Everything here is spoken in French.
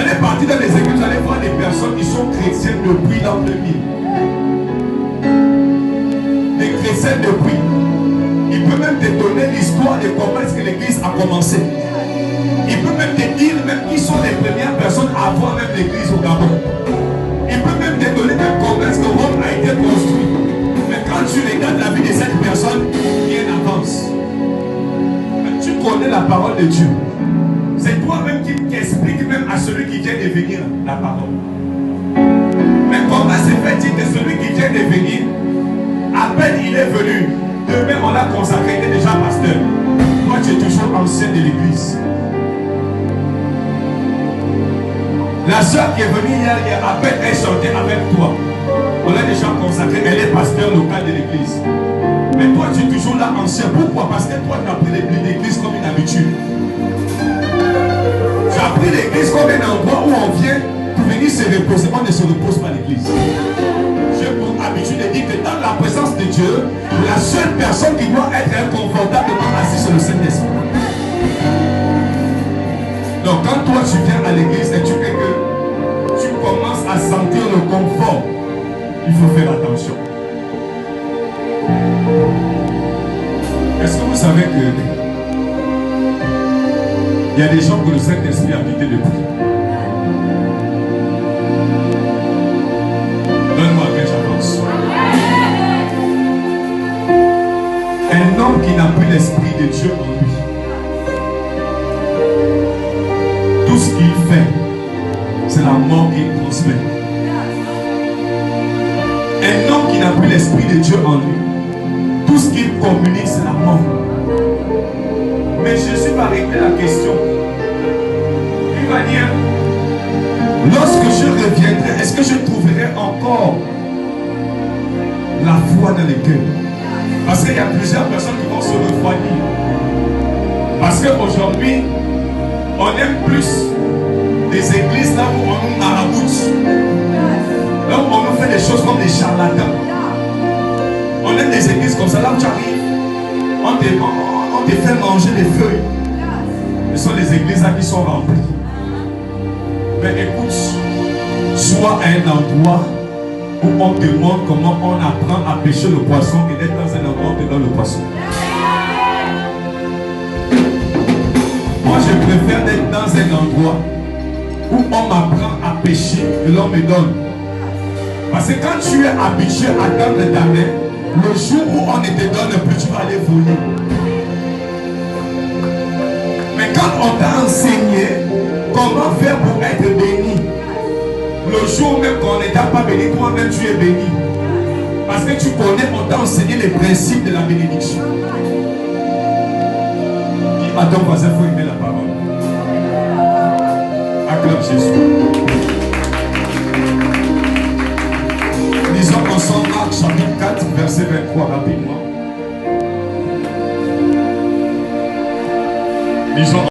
allez partir dans les églises, vous allez voir des personnes qui sont chrétiennes depuis l'an 2000. Des chrétiens depuis. Il peut même te donner l'histoire de comment est-ce que l'église a commencé. Il peut même te dire même qui sont les premières personnes à avoir même l'église au Gabon. Il peut même te donner même comment est-ce que Rome a été construit. Mais quand tu regardes la vie de cette personne, bien avance. Mais tu connais la parole de Dieu. C'est toi-même qui explique même à celui qui vient de venir la parole. Mais comment se fait-il que celui qui vient de venir, à peine il est venu, demain on l'a consacré, il est déjà pasteur. Toi tu es toujours ancien de l'église. La soeur qui est venue hier, à peine elle chantait avec toi. On l'a déjà consacré, elle est pasteur local de l'église. Mais toi tu es toujours là ancien. Pourquoi? Parce que toi tu as pris l'église comme une habitude. Tu as pris l'église comme un endroit où on vient pour venir se reposer. On ne se repose pas à l'église. J'ai pour habitude de dire que dans la présence de Dieu, la seule personne qui doit être inconfortablement assise sur le Saint-Esprit. Donc quand toi tu viens à l'église et tu fais que tu commences à sentir le confort, il faut faire attention. Est-ce que vous savez que il y a des gens que le Saint-Esprit a quitté depuis? Donne-moi que j'avance. Un homme qui n'a plus l'Esprit de Dieu en lui, tout ce qu'il fait, c'est la mort qu'il transmet. Un homme qui n'a plus l'Esprit de Dieu en lui, tout ce qu'il communique, c'est la mort. Mais Jésus va régler la question. Il va dire, lorsque je reviendrai, est-ce que je trouverai encore la foi dans les cœurs? Parce qu'il y a plusieurs personnes qui vont se refroidir. Parce qu'aujourd'hui, on aime plus des églises là où on nous maraboute, là où on nous fait des choses comme des charlatans. On aime des églises comme ça, là où tu arrives, on te fait manger les feuilles. Ce sont les églises là qui sont remplies. Mais écoute, sois à un endroit où on te montre comment on apprend à pêcher le poisson et d'être dans un endroit où on te donne le poisson. Moi, je préfère être dans un endroit où on m'apprend à pêcher et l'on me donne. Parce que quand tu es habitué à tendre ta main, le jour où on ne te donne plus, tu vas aller voler. Mais quand on t'a enseigné comment faire pour être béni, le jour même qu'on ne t'a pas béni, toi-même tu es béni. Parce que tu connais, on t'a enseigné les principes de la bénédiction. Dis à ton voisin, il faut aimer la parole. Acclame Jésus. Lisons ensemble Marc chapitre 4, verset 23 rapidement. Lisons